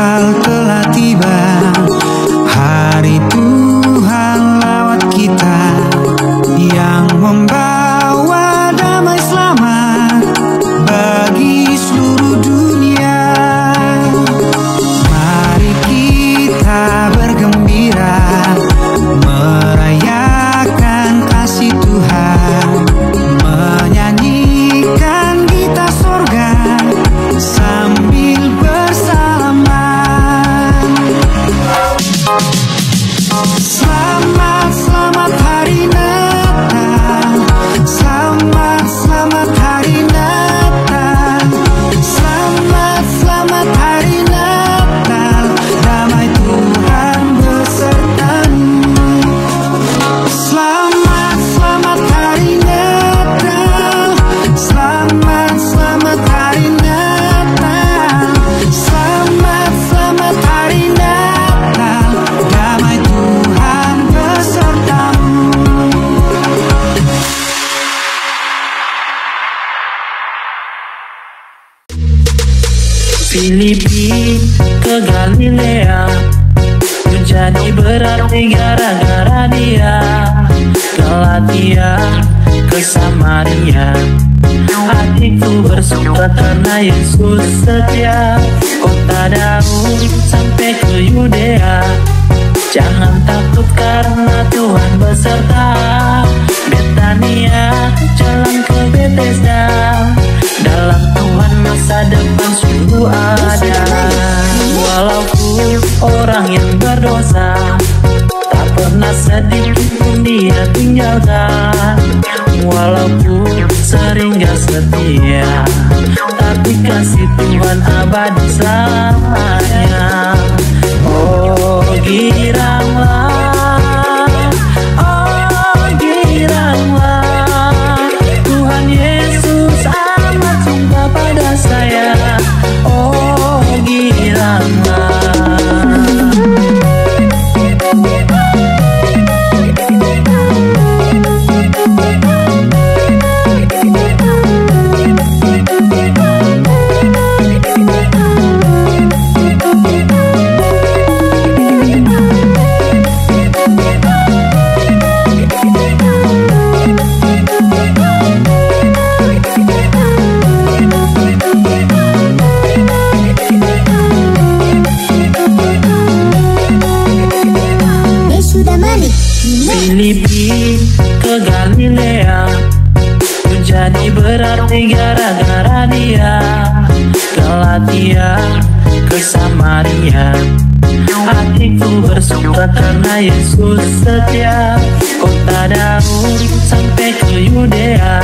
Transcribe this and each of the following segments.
Natal telah tiba, hari Tuhan lewat kita, yang membawa damai selamat bagi seluruh dunia. Mari kita bergembira, merayakan kasih Tuhan, menyanyikan gitar sorga sambil bersalaman. Selamat, selamat hari Natal. Selamat, selamat hari Natal. Selamat, selamat hari Natal. Damai Tuhan besertamu. Selamat, selamat hari Natal. Selamat, selamat hari Natal. Selamat, selamat hari Natal. Damai Tuhan besertamu. Filipi ke Galilea, menjadi berarti gara-gara dia. Galatia ke Samaria, hatiku bersuka karena Yesus setia. Kota Daud sampai ke Yudea, jangan takut karena Tuhan beserta. Betania jalan ke Bethesda, dalam Tuhan masa depan sungguh ada. Walaupun orang yang berdosa, tak pernah sedikit pun dia tinggalkan. Walaupun sering gak setia, tapi kasih Tuhan abadi selamanya. Oh giranglah, oh giranglah, Tuhan Yesus amat suka pada saya. Oh giranglah. Filipi ke Galilea, menjadi berarti gara-gara dia. Galatia ke Samaria, hatiku bersuka karena Yesus setia. Kota Daud sampai ke Yudea,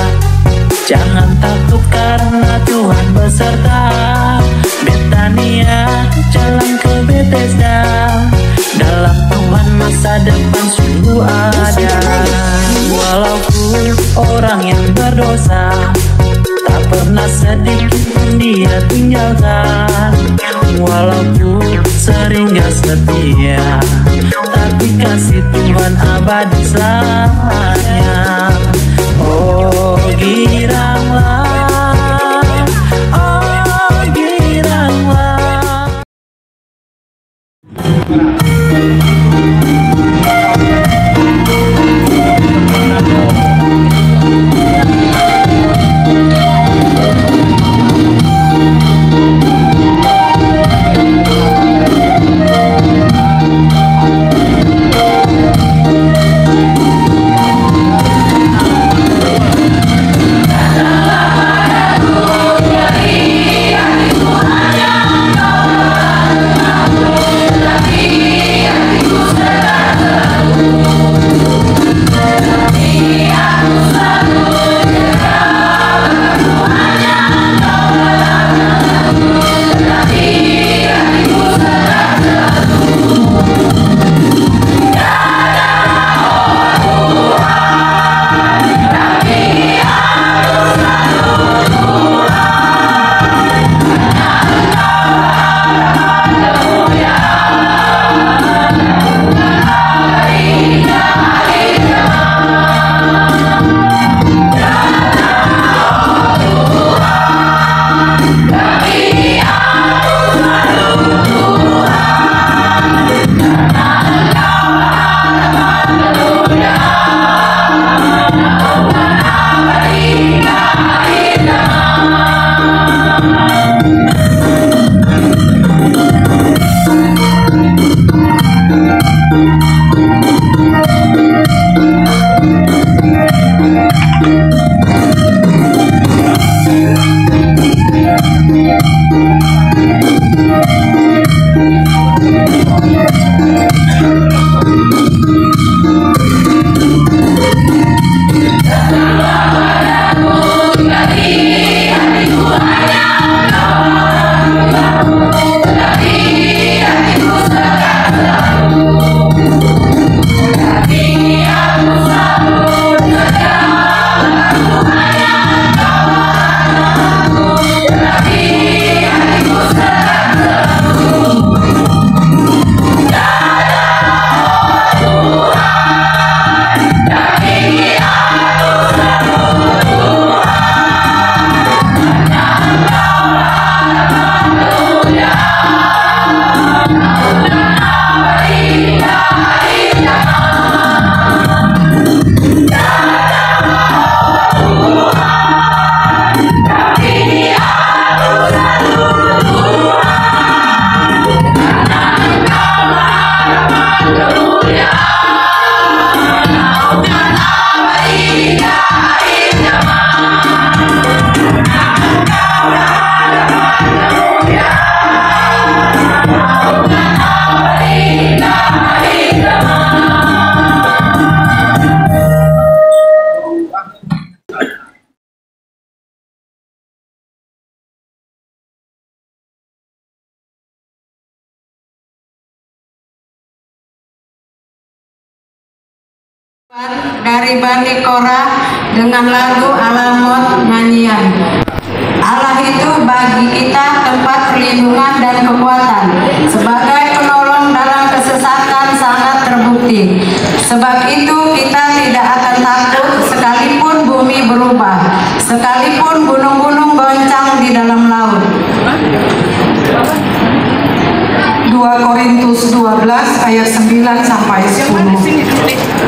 jangan takut karena Tuhan beserta. Betania jalan ke Bethesda, dalam Tuhan masa depan sungguh ada. Walaupun orang yang berdosa, tak pernah sedikit pun dia tinggalkan. Walaupun sering gak setia, tapi kasih Tuhan abadi selamanya. Oh giranglah, oh giranglah. Dari Bani Korah dengan lagu Alamot nyanyian. Allah itu bagi kita tempat perlindungan dan kekuatan. Sebagai penolong dalam kesesatan sangat terbukti. Sebab itu kita tidak akan takut sekalipun bumi berubah, sekalipun gunung-gunung goncang di dalam laut. 2 Korintus 12 ayat 9 sampai 10.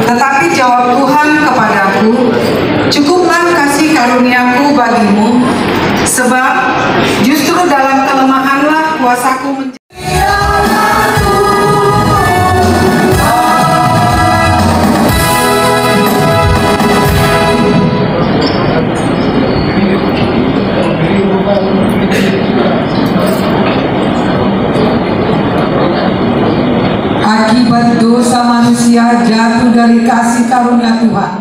Tetapi jawab Tuhan kepadaku, cukuplah kasih karuniaku bagimu, sebab justru dalam kelemahanlah kuasaku menjadi. Akibat dosa manusia jatuh dari kasih karunia Tuhan.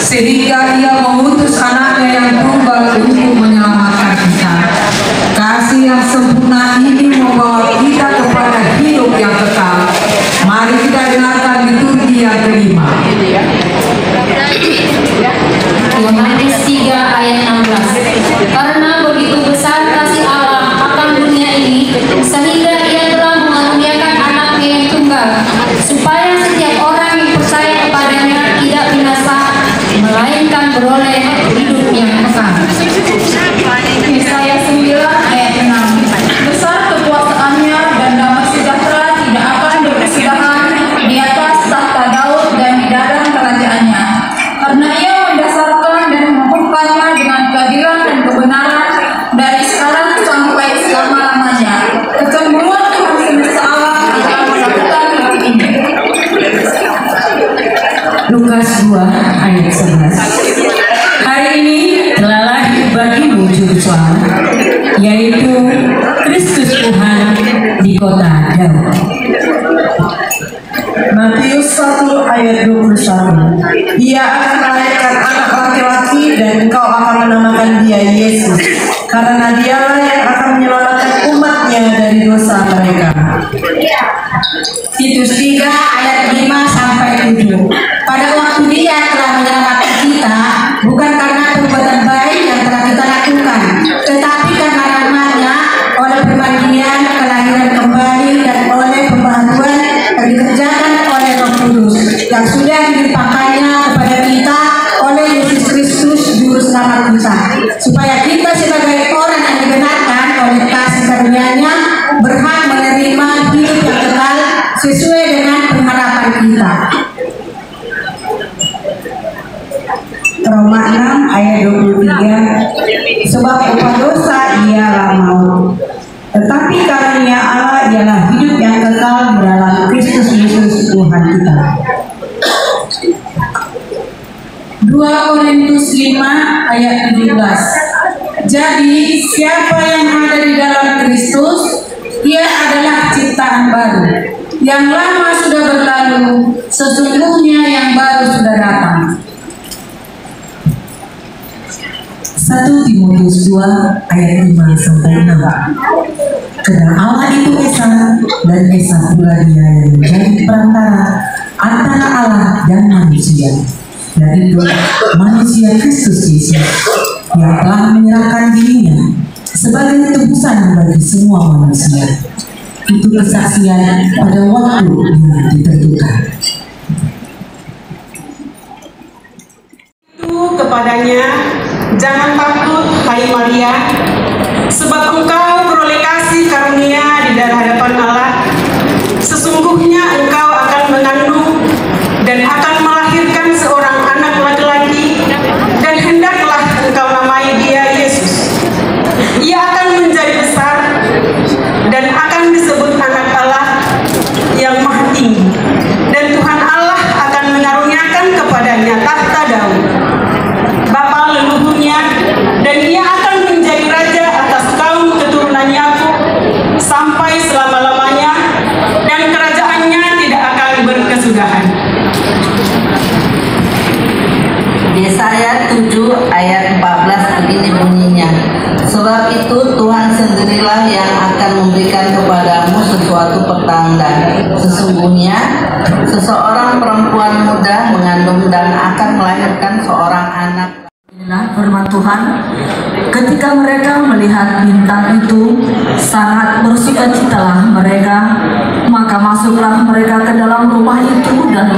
sehingga ia mengutus anaknya yang tunggal untuk menyelamatkan kita. Kasih yang sempurna ini membawa kita kepada hidup yang kekal. Mari kita dengarkan liturgi yang kelima. Yohanes 3 ayat 16. Karena begitu besar kasih Allah akan dunia ini, sehingga Ia telah mengaruniakan anaknya yang tunggal, supaya setiap orang yang percaya kepadanya tidak binasa, melainkan beroleh hidup yang kekal. Yesaya 9 ayat 6. Besar kekuasaannya dan damai sejahtera tidak akan berkesudahan di atas tahta Daud dan di dalam kerajaannya. Karena Ia mendasarkan dan mengukuhkannya dengan keadilan dan kebenaran dari sekarang sampai selama-lamanya. Kecemburuan Tuhan semesta alam akan melakukan hal ini. Lukas 2 ayat 11. Hari ini telah lahir bagimu Juru Selamat, yaitu Kristus Tuhan di kota Daud. Matius 1 ayat 21. Ia akan melahirkan anak laki-laki dan engkau akan menamakan dia Yesus, karena dialah yang akan menyelamatkan umatnya dari dosa mereka. Titus 3 ayat 5 sampai 7. Pada waktu Dia telah menyelamatkan kita, bukan karena perbuatan baik yang telah kita lakukan, tetapi karena rahmat-Nya, oleh permandian, kelahiran kembali, dan oleh pembaharuan yang dikerjakan oleh Roh Kudus yang sudah dilimpahkannya kepada kita oleh Yesus Kristus Juru Selamat kita, supaya kita sebagai orang yang dibenarkan oleh kasih karunia-Nya berhak menerima hidup yang kekal sesuai dengan pengharapan kita. Roma 6 ayat 23. Sebab upah dosa ialah maut, tetapi karunia Allah ialah hidup yang kekal dalam Kristus Yesus Tuhan kita. 2 Korintus 5 ayat 17. Jadi siapa yang ada di dalam Kristus, ia adalah ciptaan baru. Yang lama sudah berlalu, sesungguhnya yang baru sudah datang. 1 Timotius 2 ayat 5 sampai 6. Karena Allah itu Esa, dan Esa pula Dia yang menjadi perantara antara Allah dan manusia, yaitu manusia Kristus Yesus, yang telah menyerahkan dirinya sebagai tebusan bagi semua manusia. Itu kesaksian pada waktu yang ditentukan. Itu kepadanya, jangan takut hai Maria, sebab engkau beroleh kasih karunia di hadapan Allah. Sesungguhnya engkau akan mengandung dan akan melahirkan seorang anak laki-laki, dan hendaklah engkau namai dia Yesus. Ia akan menjadi besar dan akan disebut anak Allah yang maha tinggi, dan Tuhan Allah akan mengaruniakan kepadanya tahta Daud bapa leluhurnya, dan ia akan menjadi raja atas kaum keturunan Yakub sampai selama-lamanya, dan kerajaannya tidak akan berkesudahan. Yesaya 7 ayat 14 begini bunyinya. Sebab itu Tuhan sendirilah yang akan memberikan kepadamu sesuatu pertanda. Sesungguhnya seseorang perempuan muda mengandung dan akan melahirkan seorang anak. Inilah firman Tuhan. Ketika mereka melihat bintang itu, sangat bersukacitalah mereka. Maka masuklah mereka ke dalam rumah itu dan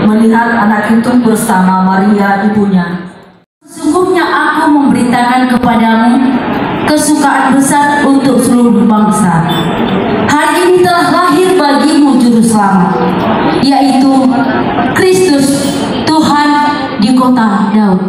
melihat anak itu bersama Maria ibunya. Sesungguhnya aku memberitakan kepadamu kesukaan besar untuk seluruh bangsa. Hari ini telah lahir bagimu Juru Selamat, yaitu Kristus Tuhan di kota Daud.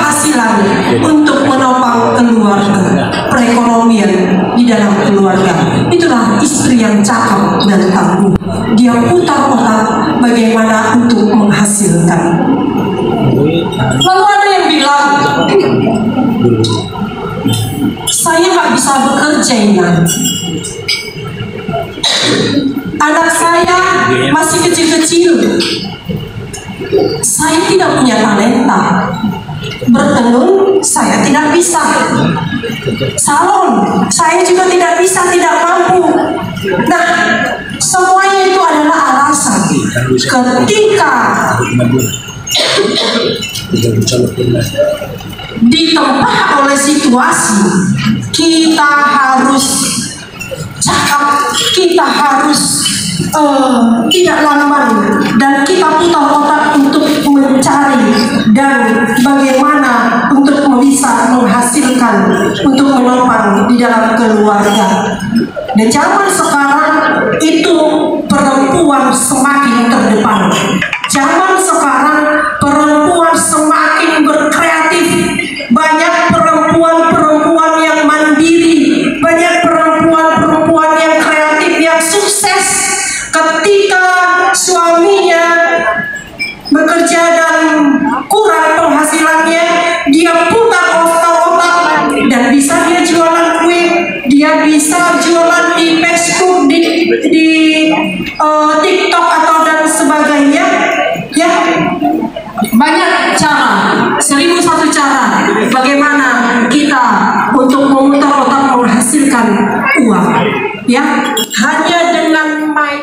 penghasilan untuk menopang keluarga, perekonomian di dalam keluarga. Itulah istri yang cakap dan tangguh. Dia putar otak bagaimana untuk menghasilkan. Lalu ada yang bilang, saya nggak bisa bekerja ini. Anak saya masih kecil-kecil. Saya tidak punya talenta. Bertenun saya tidak bisa. Salon saya juga tidak bisa, tidak mampu. Nah, semuanya itu adalah alasan. Ketika ditempa oleh situasi, kita harus cakap, kita harus tidak lamban, dan kita putar otak untuk mencari dan bagaimana untuk bisa menghasilkan, untuk menopang di dalam keluarga. Dan zaman sekarang itu perempuan semakin terdepan. Zaman sekarang perempuan semakin berkreatif. Banyak perempuan-perempuan yang mandiri, banyak perempuan-perempuan yang kreatif, yang sukses. Ketika suaminya bekerja dan kurang penghasilannya, dia putar otak dan bisa dia jualan kue, dia bisa jualan di Facebook, di TikTok atau dan sebagainya. Ya, banyak cara, 1001 cara bagaimana kita untuk memutar otak menghasilkan uang. Ya, hanya dengan main.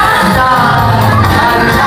Natal.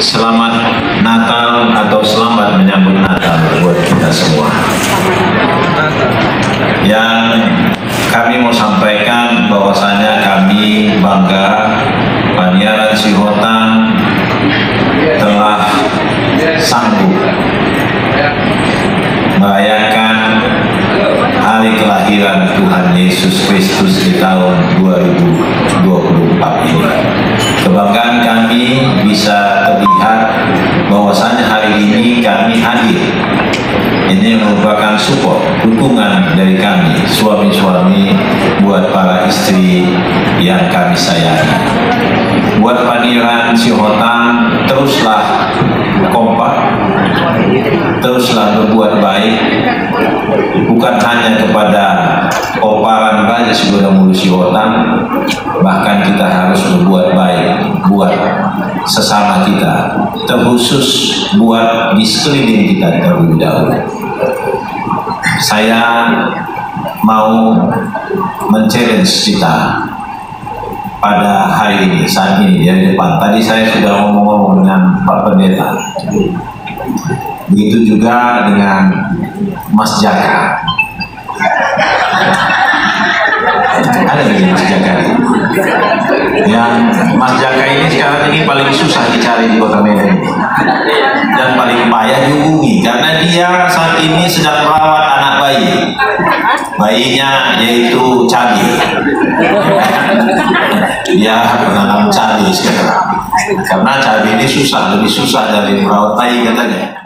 Selamat Natal atau selamat menyambut Natal buat kita semua. Yang kami mau sampaikan bahwasanya kami bangga Paniaran Sihotan telah sanggup merayakan hari kelahiran Tuhan Yesus Kristus di tahun 2024 ini. Kebanggaan kami bisa terlihat bahwasanya hari ini kami hadir. Ini merupakan support, dukungan dari kami, suami-suami, buat para istri yang kami sayangi. Buat Paniaran Sihotan, teruslah kompak, teruslah berbuat baik, bukan hanya kepada Oparan Raja Sigodamulu Sihotan, bahkan kita harus berbuat baik buat sesama kita, terkhusus buat di sekeliling kita terlebih dahulu. Saya mau men-challenge kita pada hari ini, saat ini, dari depan. Tadi saya sudah ngomong-ngomong dengan Pak Pendeta. Begitu juga dengan Mas Jaka. Ada lagi Mas Jaka. Yang Mas Jaka ini sekarang ini paling susah dicari di Kota Medan dan paling payah dihubungi karena dia saat ini sedang merawat anak bayi. Bayinya yaitu cabai. Dia menanam cabai sekarang karena cabai ini susah, lebih susah dari merawat bayi katanya.